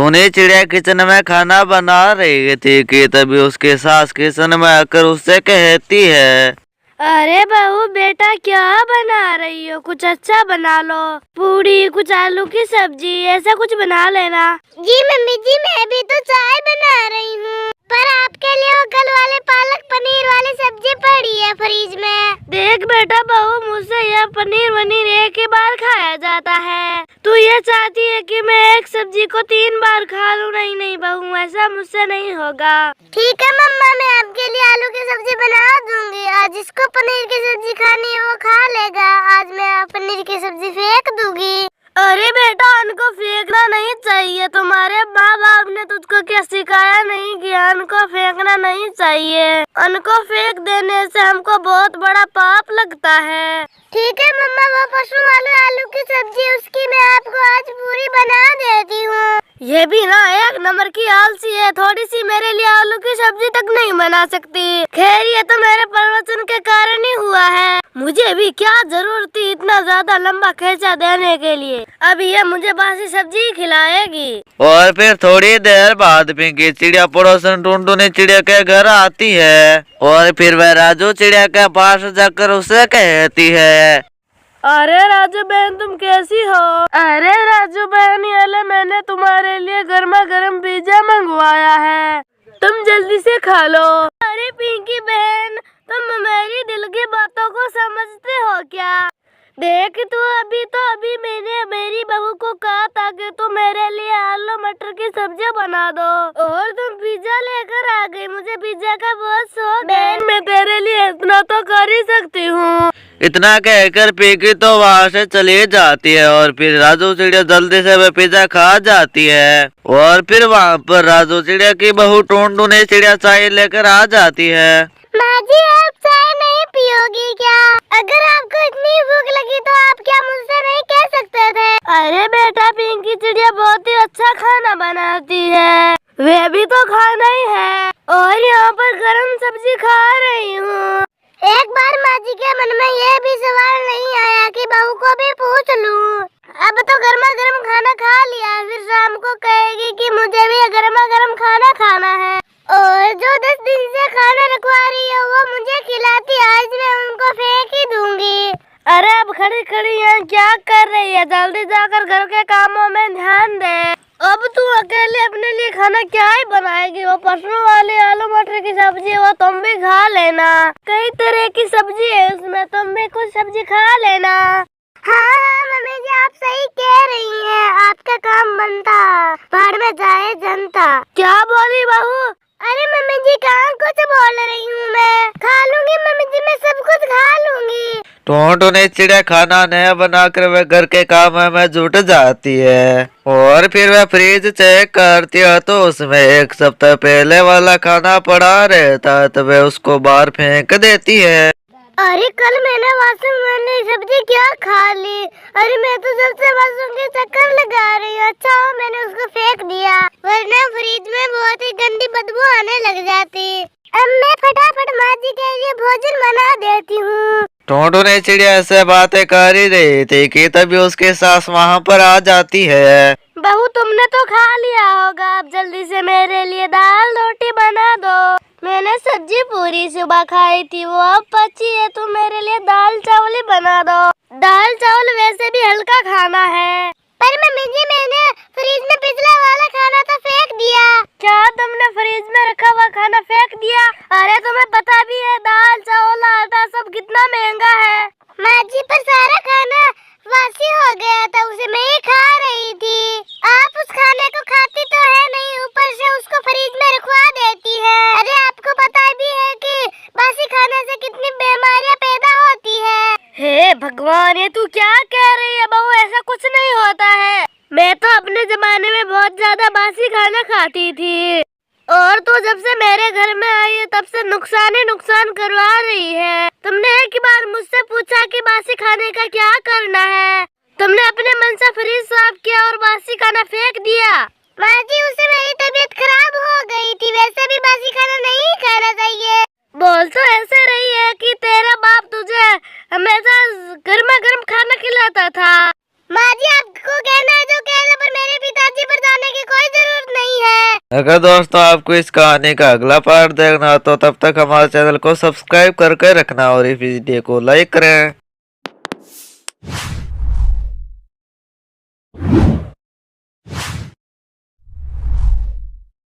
टूनी चिड़िया किचन में खाना बना रही थी कि तभी उसके सास किचन में आकर उससे कहती है, अरे बहू बेटा क्या बना रही हो? कुछ अच्छा बना लो, पूरी, कुछ आलू की सब्जी, ऐसा कुछ बना लेना। जी मम्मी जी, मैं भी तो चाय बना रही हूँ, पर आपके लिए वो कल वाले पालक पनीर वाली सब्जी पड़ी है फ्रिज में। देख बेटा बहू, मुझसे यह पनीर वनीर एक ही बार खाया जाता है। तू ये चाहती है कि मैं एक सब्जी को 3 बार खा लूं? नहीं नहीं बहू, ऐसा मुझसे नहीं होगा। ठीक है मम्मा, मैं आपके लिए आलू की सब्जी बना दूंगी। आज जिसको पनीर की सब्जी खानी है वो खा लेगा। आज मैं पनीर की सब्जी फेंक दूंगी। अरे बेटा, उनको फेंकना नहीं चाहिए। तुम्हारे माँ बाप ने तुझको क्या सिखाया नहीं कि उनको फेंकना नहीं चाहिए? उनको फेंक देने से हमको बहुत बड़ा पाप लगता है। ठीक है मम्मा, वो पशु वाले आलू की सब्जी उसकी मैं आपको आज पूरी बना देती हूँ। ये भी ना एक नंबर की आलसी है, थोड़ी सी मेरे लिए आलू की सब्जी तक नहीं बना सकती। खैर, ये तो मेरे प्रवचन के कारण ही हुआ है। मुझे भी क्या जरूरत थी इतना ज्यादा लंबा खर्चा देने के लिए। अब ये मुझे बासी सब्जी खिलाएगी। और फिर थोड़ी देर बाद पिंकी चिड़िया पड़ोसन टुनटुनी चिड़िया के घर आती है और फिर वह राजू चिड़िया के पास जाकर उसे कहती है, अरे राजू बहन, तुम कैसी हो? अरे राजू बहन, ये ले मैंने तुम्हारे लिए गर्मा गर्म पिज्जा मंगवाया है, तुम जल्दी से खा लो। अरे पिंकी बहन, तुम मेरी दिल की बातों को समझते हो क्या? देख तू, अभी मैंने मेरी बहू को कहा था कि तू मेरे लिए आलू मटर की सब्जी बना दो, और तुम पिज्जा लेकर आ गई। मुझे पिज्जा का बहुत शौक है, मैं तेरे लिए इतना तो कर ही सकती हूँ। इतना कहकर पिंकी तो वहाँ से चली जाती है और फिर राजू चिड़िया जल्दी से वह पिज्जा खा जाती है। और फिर वहाँ पर राजू चिड़िया की बहू टुनटुनी चिड़िया चाय लेकर आ जाती है। माँ जी, आप चाय नहीं पियोगी क्या? अगर आपको इतनी भूख लगी तो आप क्या मुझसे नहीं कह सकते थे? अरे बेटा, पिंकी चिड़िया बहुत ही अच्छा खाना बनाती है, वे भी तो खाना ही है, और यहाँ पर गरम सब्जी खा रही हूँ। एक बार माँ जी के मन में ये भी सवाल नहीं आया कि बहू को भी पूछ लूं। अब तो गर्मा गर्म खाना खा लिया, फिर शाम को कहेगी कि मुझे भी गर्मा गर्म खाना खाना है। और जो 10 दिन से खाना रखवा रही है वो मुझे खिलाती, आज मैं उनको फेंक ही दूंगी। अरे अब खड़ी खड़ी यहाँ क्या कर रही है? जल्दी जाकर घर के कामों में ध्यान दे। अब तू अकेले अपने लिए खाना क्या ही बनाएगी? वो पशु वाली आलू मटर की सब्जी वो तुम भी खा लेना, कई तरह की सब्जी है उसमें, तुम भी कुछ सब्जी खा लेना। हाँ मम्मी जी, आप सही कह रही हैं, आपका काम बनता, बाहर में जाए जनता। क्या बोली बहू? अरे मम्मी जी, कहाँ कुछ बोल रही हूँ, मैं खा लूंगी मम्मी जी, मैं सब कुछ खा लूंगी। टुनटुनी चिड़िया खाना नया बनाकर वह घर के काम में जुट जाती है और फिर वह फ्रिज चेक करती है तो उसमें 1 सप्ताह पहले वाला खाना पड़ा रहता है, तो वह उसको बाहर फेंक देती है। अरे कल मैंने वासुन वाली सब्जी क्या खा ली? अरे मैं तो सबसे वासुन के चक्कर लगा रही हूँ। अच्छा हो मैंने उसको फेंक दिया, वरना फ्रिज में बहुत ही गंदी बदबू आने लग जाती। अब मैं फटाफट माँ जी के लिए भोजन बना देती हूँ। टुनटुनी चिड़िया से बातें कर ही रही थी कि तभी उसकी सास वहाँ पर आ जाती है। बहू, तुमने तो खा लिया होगा, अब जल्दी से मेरे लिए दाल रोटी बना दो। मैंने सब्जी पूरी सुबह खाई थी, वो अब बची है, तुम मेरे लिए दाल चावल ही बना दो। दाल चावल वैसे भी हल्का खाना है। पर मम्मी जी, मैंने फ्रिज में पिछला वाला खाना तो फेंक दिया। क्या तुमने फ्रिज में रखा हुआ खाना फेंक दिया? अरे तुम्हें पता भी है दाल चावल आटा सब कितना महंगा है। माँ जी, पर सारा खाना वासी हो गया था, उसे मैं ही खा रही थी। आप उस खाने को खाती तो है नहीं, ऊपर से उसको फ्रिज में रखवा देती है। अरे आपको पता भी है कि बासी खाने से कितनी बीमारियां पैदा होती है। हे भगवान, ये तू क्या कह रही है बहू? ऐसा कुछ नहीं होता है। मैं तो अपने जमाने में बहुत ज्यादा बासी खाना खाती थी, और तू जब से मेरे घर में आई है तब से नुकसान ही नुकसान करवा रही है। तुमने एक बार मुझसे पूछा कि बासी खाने का क्या करना है? तुमने अपने मन से फ्रिज साफ किया और बासी खाना फेंक दिया। माँ जी, उससे मेरी तबीयत खराब हो गई थी, वैसे भी बासी खाना नहीं खाना चाहिए। बोल तो ऐसे रही है कि तेरा बाप तुझे हमेशा गर्मा गर्म खाना खिलाता था। माँ जी, आपको कहना है जो कहना, पर मेरे पिताजी पर जाने की कोई जरूरत अगर दोस्तों आपको इस कहानी का अगला पार्ट देखना हो तो तब तक हमारे चैनल को सब्सक्राइब करके रखना और इस वीडियो को लाइक करें।